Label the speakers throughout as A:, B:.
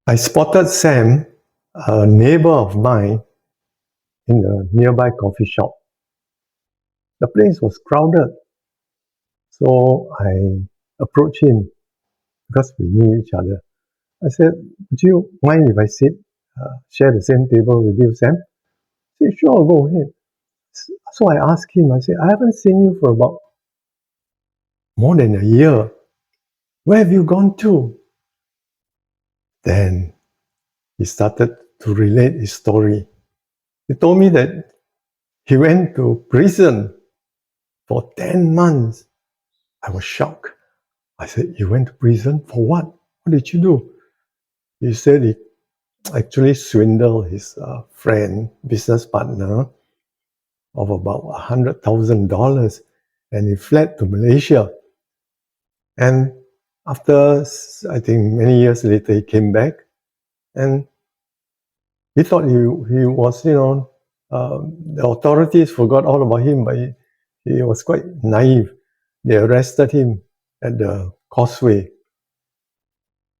A: I spotted Sam, a neighbor of mine, in a nearby coffee shop. The place was crowded, so I approached him because we knew each other. I said, "Would you mind if I share the same table with you, Sam?" He said, "Sure, go ahead." So I asked him, I said, "I haven't seen you for about more than a year. Where have you gone to?" Then he started to relate his story. He told me that he went to prison for 10 months. I was shocked. I said, "You went to prison for what? What did you do?" He said he actually swindled his friend, business partner, of about $100,000, and he fled to Malaysia. And after, I think, many years later, he came back, and he thought he was, the authorities forgot all about him, but he was quite naive. They arrested him at the Causeway,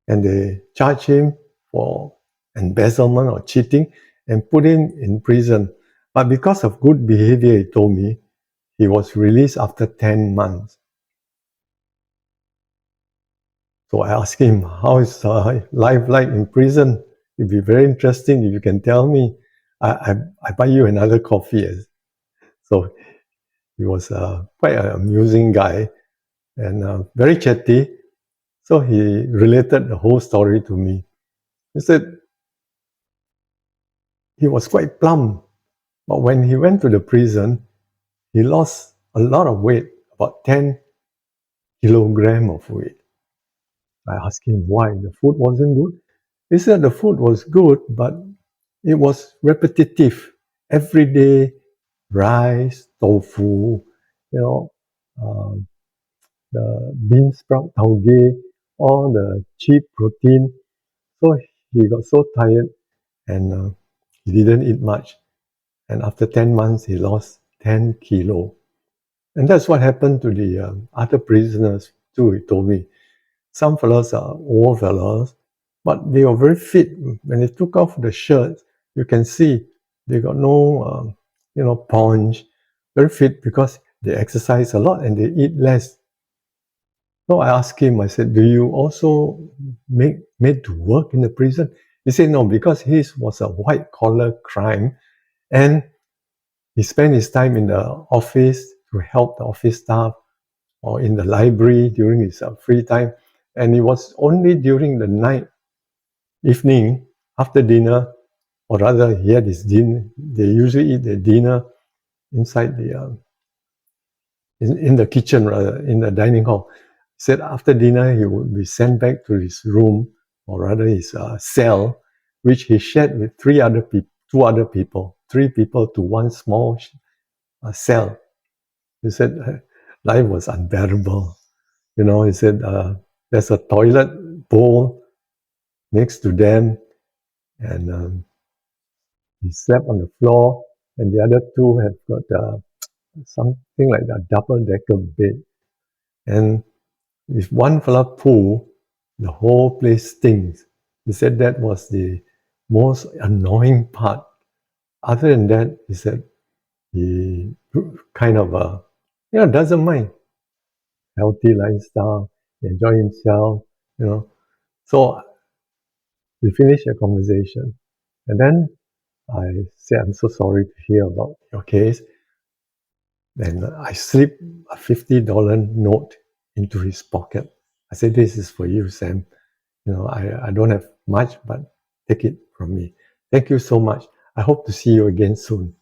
A: and they charged him for embezzlement or cheating and put him in prison. But because of good behavior, he told me, he was released after 10 months. So I asked him, "How is life like in prison? It'd be very interesting if you can tell me. I buy you another coffee." So he was quite an amusing guy and very chatty. So he related the whole story to me. He said he was quite plump, but when he went to the prison, he lost a lot of weight, about 10 kilogram of weight. I asked him why the food wasn't good. He said the food was good, but it was repetitive. Every day, rice, tofu, you know, um, the bean sprout tauge, all the cheap protein. So he got so tired and he didn't eat much. And after 10 months, he lost 10 kilo. And that's what happened to the other prisoners too, he told me. Some fellows are old fellows, but they are very fit. When they took off the shirts, you can see they got no, punch, very fit because they exercise a lot and they eat less. So I asked him, I said, "Do you also made to work in the prison?" He said, "No, because his was a white collar crime and he spent his time in the office to help the office staff or in the library during his free time. And it was only during the night, evening, after dinner, or rather, he had his dinner. They usually eat their dinner inside in the kitchen, rather, in the dining hall." He said after dinner, he would be sent back to his room, or rather his cell, which he shared with two other people, three people to one small cell. He said life was unbearable. He said there's a toilet bowl next to them, and he slept on the floor, and the other two have got something like a double-decker bed. And if one fella poo, the whole place stinks. He said that was the most annoying part. Other than that, he said he kind of doesn't mind. Healthy lifestyle, enjoy himself. So we finished the conversation. And then I said, "I'm so sorry to hear about your case." Then I slipped a $50 note into his pocket. I said, "This is for you, Sam. I don't have much, but take it from me. Thank you so much. I hope to see you again soon."